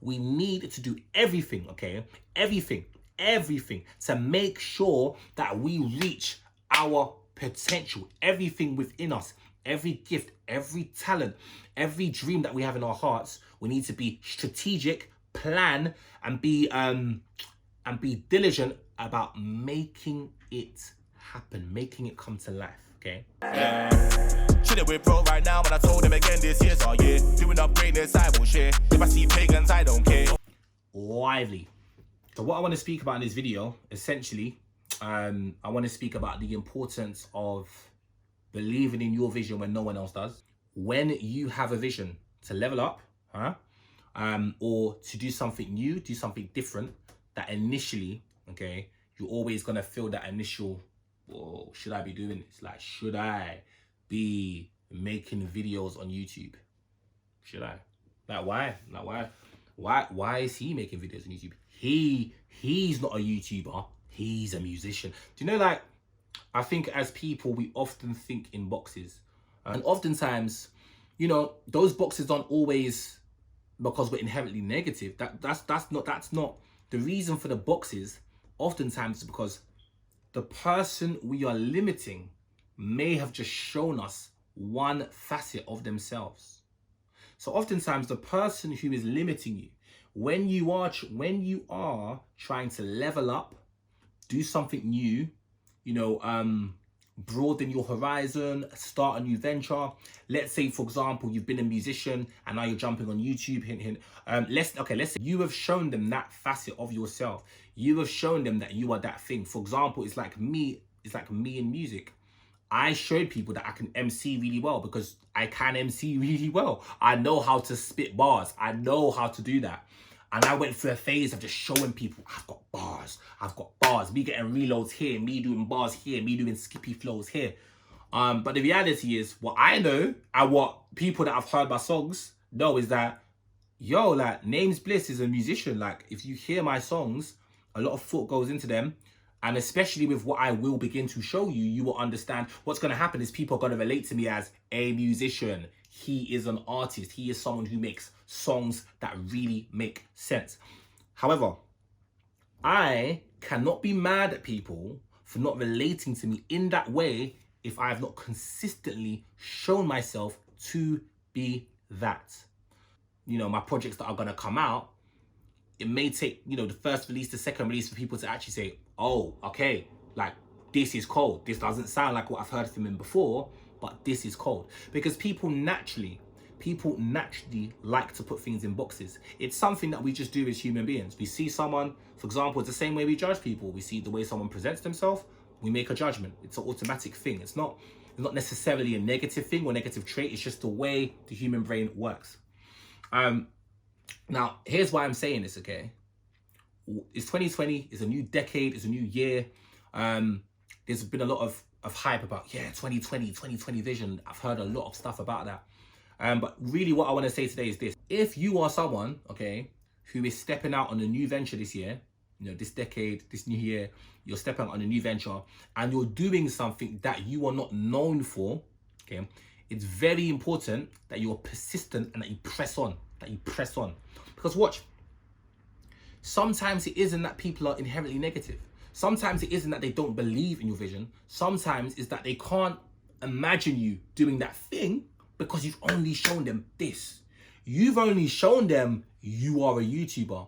We need to do everything, okay? Everything to make sure that we reach our potential, everything within us, every gift, every talent, every dream that we have in our hearts. We need to be strategic, plan, and be diligent about making it happen, making it come to life, okay? Chilling with bro right now, and I told him again this year's our year. Doing up greatness, I will share. If I see pagans, I don't care. Lively. So what I want to speak about in this video, essentially, I want to speak about the importance of believing in your vision when no one else does. When you have a vision to level up, or to do something new, do something different, that initially, okay, you're always going to feel that initial, whoa, should I be doing this? Like, should I be making videos on YouTube? Should I? Like, why? Like, why is he making videos on YouTube? He's not a YouTuber. He's a musician. Do you know, like, I think as people, we often think in boxes. And oftentimes, you know, those boxes aren't always because we're inherently negative. That's not the reason for the boxes. Oftentimes is because the person we are limiting may have just shown us one facet of themselves. So oftentimes the person who is limiting you, when you are trying to level up, do something new, you know, broaden your horizon, start a new venture. Let's say, for example, you've been a musician and now you're jumping on YouTube, hint, hint. Let's say you have shown them that facet of yourself. You have shown them that you are that thing. For example, it's like me in music. I showed people that I can MC really well because I can MC really well. I know how to spit bars. I know how to do that. And I went through a phase of just showing people, I've got bars. Me getting reloads here, me doing bars here, me doing skippy flows here. But the reality is, what I know and what people that have heard my songs know is that, yo, like, Names Bliss is a musician. Like, if you hear my songs, a lot of thought goes into them. And especially with what I will begin to show you, you will understand what's going to happen is people are going to relate to me as a musician. He is an artist. He is someone who makes songs that really make sense. However, I cannot be mad at people for not relating to me in that way if I have not consistently shown myself to be that. You know, my projects that are going to come out, it may take, you know, the first release, the second release for people to actually say, oh, okay, like, this is cold. This doesn't sound like what I've heard from him before, but this is cold. Because people naturally like to put things in boxes. It's something that we just do as human beings. We see someone, for example, it's the same way we judge people. We see the way someone presents themselves, we make a judgment. It's an automatic thing. It's not necessarily a negative thing or negative trait. It's just the way the human brain works. Now, here's why I'm saying this, okay? It's 2020, it's a new decade, it's a new year. There's been a lot of hype about, 2020 vision. I've heard a lot of stuff about that. But really what I want to say today is this. If you are someone, okay, who is stepping out on a new venture this year, you know, this decade, this new year, you're stepping out on a new venture and you're doing something that you are not known for, okay, it's very important that you're persistent and that you press on, Because watch, sometimes it isn't that people are inherently negative. Sometimes it isn't that they don't believe in your vision. Sometimes it's that they can't imagine you doing that thing because you've only shown them this. You've only shown them you are a YouTuber.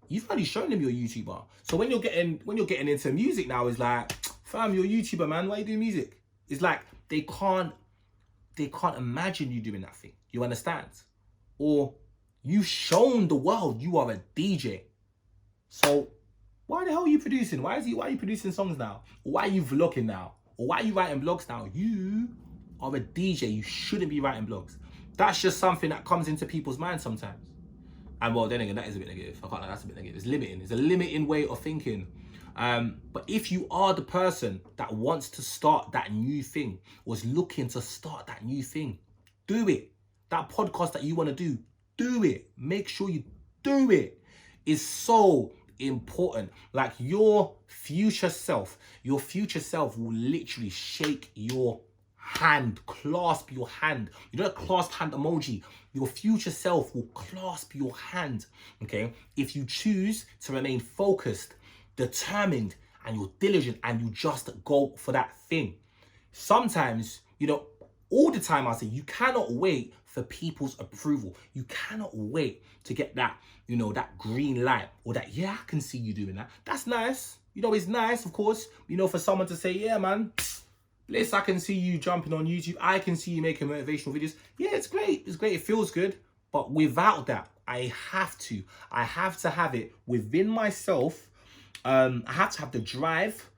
You've only shown them you're a YouTuber. So when you're getting into music now, it's like, fam, you're a YouTuber, man. Why are you doing music? It's like they can't imagine you doing that thing. You understand? Or you've shown the world you are a DJ. So why the hell are you producing? Why are you producing songs now? Or why are you vlogging now? Or why are you writing blogs now? You are a DJ. You shouldn't be writing blogs. That's just something that comes into people's minds sometimes. And well, then again, that is a bit negative. I can't lie, that's a bit negative. It's limiting. It's a limiting way of thinking. But if you are the person that wants to start that new thing, was looking to start that new thing, do it. That podcast that you want to do it. Make sure you do it. It's so important. Like your future self will literally shake your hand, clasp your hand. You know, a clasp hand emoji. Your future self will clasp your hand, okay? If you choose to remain focused, determined, and you're diligent and you just go for that thing. Sometimes, all the time I say, you cannot wait for people's approval. You cannot wait to get that, that green light or that, yeah, I can see you doing that. That's nice. It's nice, of course, for someone to say, yeah, man, Bliss, I can see you jumping on YouTube. I can see you making motivational videos. Yeah, it's great. It's great. It feels good. But without that, I have to have it within myself. I have to have the drive,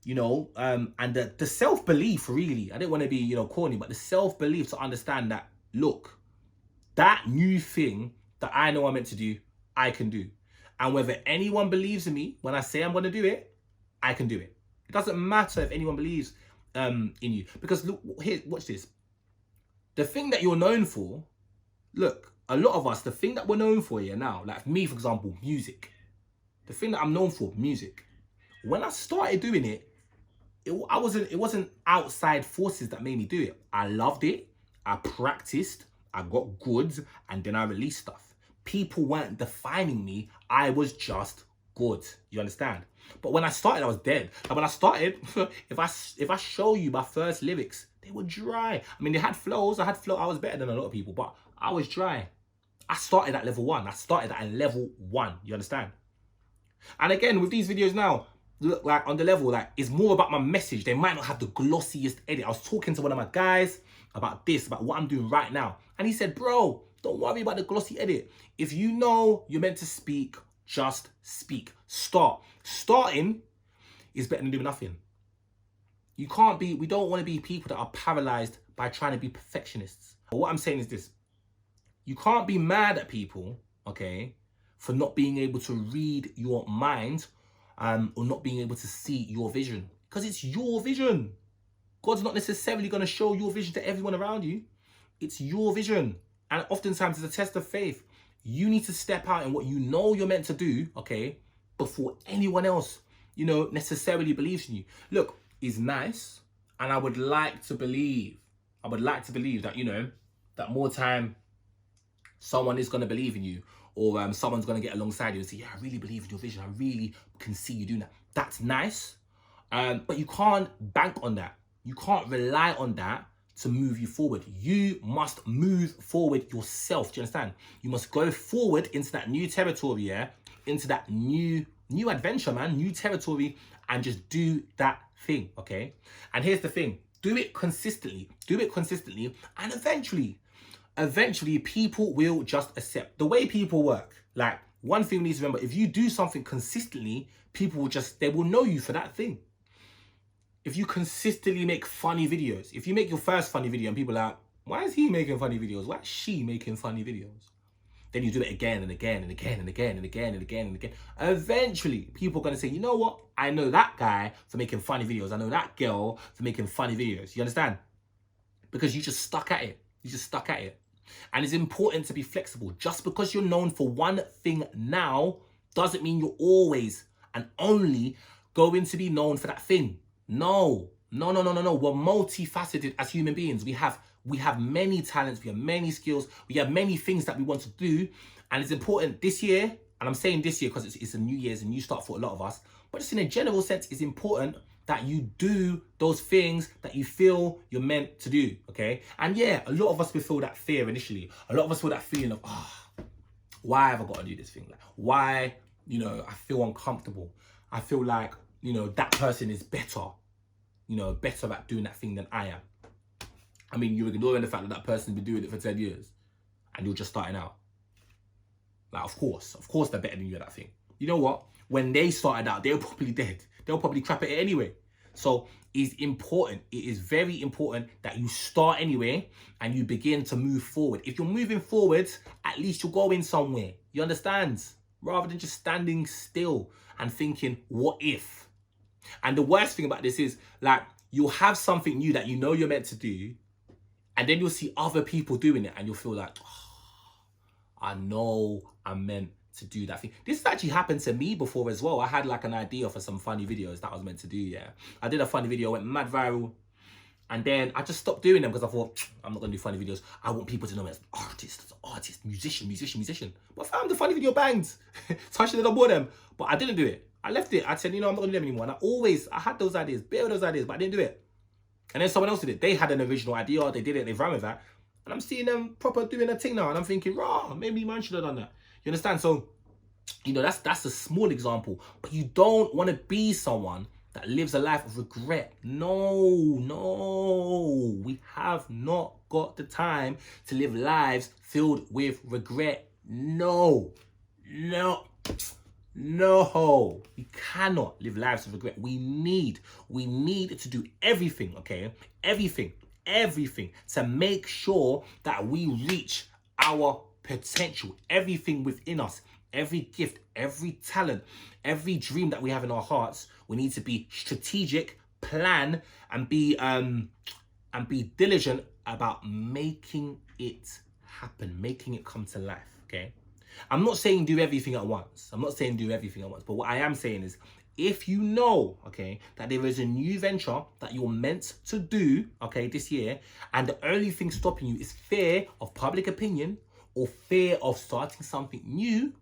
and the self-belief, really. I didn't want to be, corny, but the self-belief to understand that, look, that new thing that I know I'm meant to do, I can do. And whether anyone believes in me when I say I'm going to do it, I can do it. It doesn't matter if anyone believes in you. Because look, here, watch this. The thing that you're known for, look, a lot of us, the thing that we're known for here now, like me, for example, music. The thing that I'm known for, music. When I started doing it, it wasn't outside forces that made me do it. I loved it. I practiced. I got good. And then I released stuff. People weren't defining me. I was just good. You understand? But when I started, I was dead. And when I started, if I show you my first lyrics, they were dry. I mean, they had flows. I was better than a lot of people, but I was dry. I started at level 1. I started at level 1. You understand? And again, with these videos now, look, like on the level, like it's more about my message. They might not have the glossiest edit. I was talking to one of my guys about this, about what I'm doing right now. And he said, bro, don't worry about the glossy edit. If you know you're meant to speak, just speak. Start. Starting is better than doing nothing. We don't want to be people that are paralyzed by trying to be perfectionists. But what I'm saying is this. You can't be mad at people, okay, for not being able to read your mind or not being able to see your vision. Because it's your vision. God's not necessarily going to show your vision to everyone around you. It's your vision. And oftentimes it's a test of faith. You need to step out in what you know you're meant to do, okay, before anyone else, necessarily believes in you. Look, it's nice. And I would like to believe that, that more time someone is going to believe in you, or someone's going to get alongside you and say, yeah, I really believe in your vision. I really can see you doing that. That's nice. But you can't bank on that. You can't rely on that to move you forward. You must move forward yourself. Do you understand? You must go forward into that new territory, yeah? Into that new adventure, man, new territory, and just do that thing, okay? And here's the thing. Do it consistently. And eventually people will just accept. The way people work, like, one thing we need to remember, if you do something consistently, people they will know you for that thing. If you consistently make funny videos, if you make your first funny video and people are like, why is he making funny videos? Why is she making funny videos? Then you do it again and again and again and again and again and again and again. Eventually, people are going to say, you know what? I know that guy for making funny videos. I know that girl for making funny videos. You understand? Because you just stuck at it. And it's important to be flexible. Just because you're known for one thing now doesn't mean you're always and only going to be known for that thing. No. We're multifaceted as human beings. We have many talents, we have many skills, we have many things that we want to do. And it's important this year, and I'm saying this year because it's a new year, it's a new start for a lot of us, but just in a general sense, it's important that you do those things that you feel you're meant to do, okay? And yeah, a lot of us will feel that fear initially. A lot of us feel that feeling of, why have I got to do this thing? Like, why, I feel uncomfortable. I feel like, that person is better, better at doing that thing than I am. I mean, you're ignoring the fact that person's been doing it for 10 years and you're just starting out. Like, of course they're better than you at that thing. You know what? When they started out, they were probably dead. They'll probably crap at it anyway. So it's important. It is very important that you start anyway and you begin to move forward. If you're moving forward, at least you're going somewhere. You understand? Rather than just standing still and thinking, what if? And the worst thing about this is, like, you'll have something new that you know you're meant to do, and then you'll see other people doing it and you'll feel like, I know I'm meant to do that thing. This has actually happened to me before as well. I had like an idea for some funny videos that I was meant to do, yeah. I did a funny video, went mad viral. And then I just stopped doing them because I thought, I'm not going to do funny videos. I want people to know me as artist, musician. But fam, the funny video banged. So I should have done more of them. But I didn't do it. I left it. I said, I'm not going to do them anymore. And I had those ideas, bit of those ideas, but I didn't do it. And then someone else did it. They had an original idea, they did it, they ran with that. And I'm seeing them proper doing a thing now. And I'm thinking, maybe man should have done that. You understand? So, that's a small example. But you don't want to be someone that lives a life of regret. No. We have not got the time to live lives filled with regret. No. We cannot live lives of regret. We need to do everything, okay? Everything to make sure that we reach our potential. Everything within us, every gift, every talent, every dream that we have in our hearts, we need to be strategic, plan, and be diligent about making it happen, making it come to life, okay? I'm not saying do everything at once. But what I am saying is, if you know, okay, that there is a new venture that you're meant to do, okay, this year, and the only thing stopping you is fear of public opinion or fear of starting something new,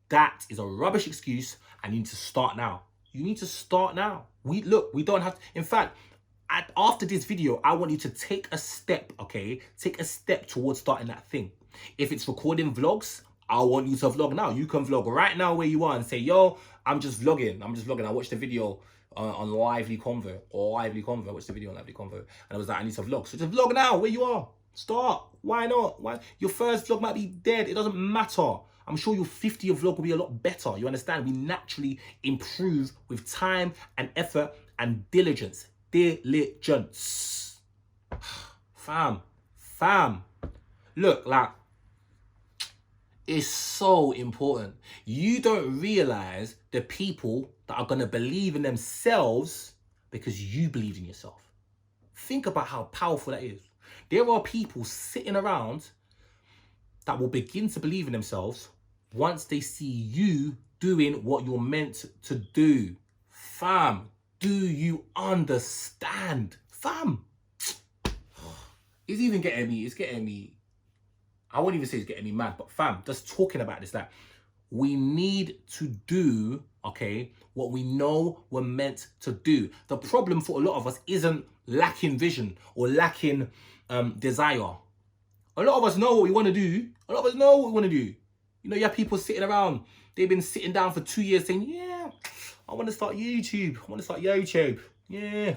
that is a rubbish excuse, and you need to start now. We don't have to, in fact, after this video, I want you to take a step, okay? Take a step towards starting that thing. If it's recording vlogs, I want you to vlog now. You can vlog right now where you are and say, yo, I'm just vlogging. I watched the video on LivelyConvo. I watched the video on LivelyConvo. And I was like, I need to vlog. So just vlog now where you are. Start. Why not? Your first vlog might be dead. It doesn't matter. I'm sure your 50th vlog will be a lot better. You understand? We naturally improve with time and effort and diligence. Fam. Look, like, it's so important. You don't realize the people that are going to believe in themselves because you believe in yourself. Think about how powerful that is. There are people sitting around that will begin to believe in themselves once they see you doing what you're meant to do. Fam, do you understand? Fam, it's getting me. I won't even say it's getting me mad, but fam, just talking about this, like, we need to do, okay, what we know we're meant to do. The problem for a lot of us isn't lacking vision or lacking desire. A lot of us know what we want to do. You have people sitting around, they've been sitting down for 2 years saying, yeah, I want to start YouTube. Yeah.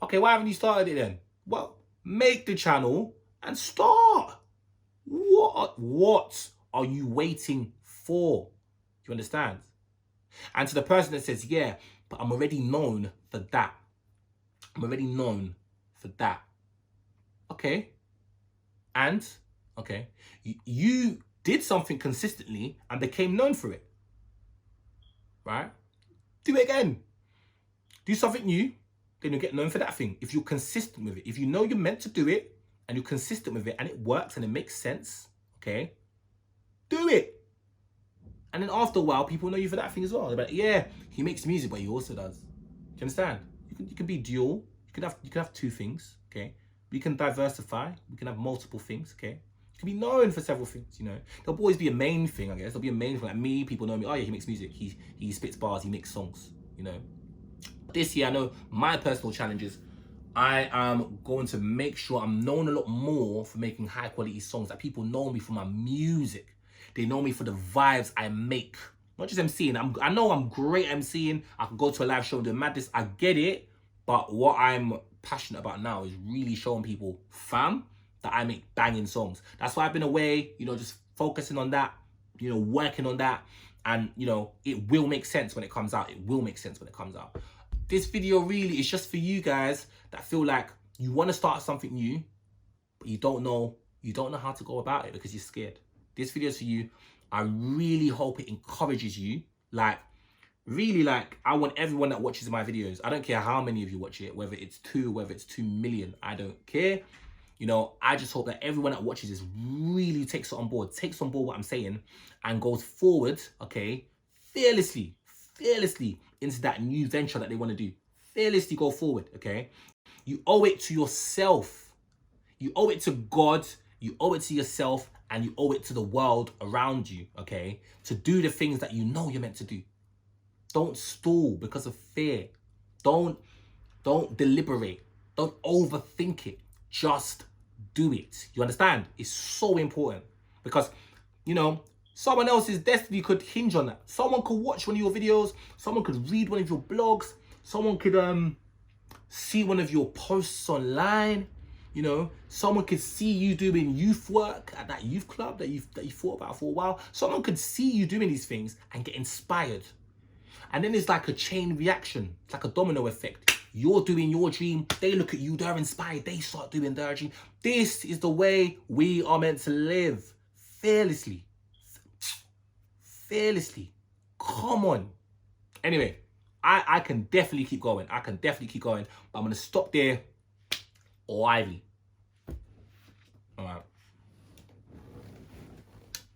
Okay, why haven't you started it then? Well, make the channel and start. What are you waiting for? You understand? And to the person that says, yeah, but I'm already known for that. Okay. And, okay, you did something consistently and became known for it. Right? Do it again. Do something new, then you'll get known for that thing. If you're consistent with it. If you know you're meant to do it, and you're consistent with it, and it works, and it makes sense, okay, do it. And then after a while, people know you for that thing as well. They're like, yeah, he makes music, but he also does. Do you understand? You can be dual. You can have two things, okay? We can diversify. We can have multiple things, okay? You can be known for several things, There'll always be a main thing, I guess. There'll be a main thing. Like me, people know me. Oh yeah, he makes music. He spits bars. He makes songs, This year, I know my personal challenges. I am going to make sure I'm known a lot more for making high quality songs. That people know me for my music. They know me for the vibes I make. Not just MCing. I know I'm great MCing. I can go to a live show and do madness. I get it. But what I'm passionate about now is really showing people, fam, that I make banging songs. That's why I've been away, just focusing on that, working on that. And, it will make sense when it comes out. This video really is just for you guys that feel like you want to start something new, but you don't know how to go about it because you're scared. This video is for you. I really hope it encourages you. I want everyone that watches my videos, I don't care how many of you watch it, whether it's 2, whether it's 2 million, I don't care. I just hope that everyone that watches this really takes on board what I'm saying and goes forward, okay, fearlessly into that new venture that they want to do. Fearlessly go forward, okay? You owe it to yourself. You owe it to God, you owe it to yourself, and you owe it to the world around you, okay? To do the things that you know you're meant to do. Don't stall because of fear. Don't deliberate. Don't overthink it. Just do it. You understand? It's so important because, you know, someone else's destiny could hinge on that. Someone could watch one of your videos. Someone could read one of your blogs. Someone could see one of your posts online. You know, someone could see you doing youth work at that youth club that you thought about for a while. Someone could see you doing these things and get inspired. And then it's like a chain reaction. It's like a domino effect. You're doing your dream. They look at you. They're inspired. They start doing their dream. This is the way we are meant to live. Fearlessly. Fearlessly. Come on. Anyway, I can definitely keep going. But I'm going to stop there. Lively.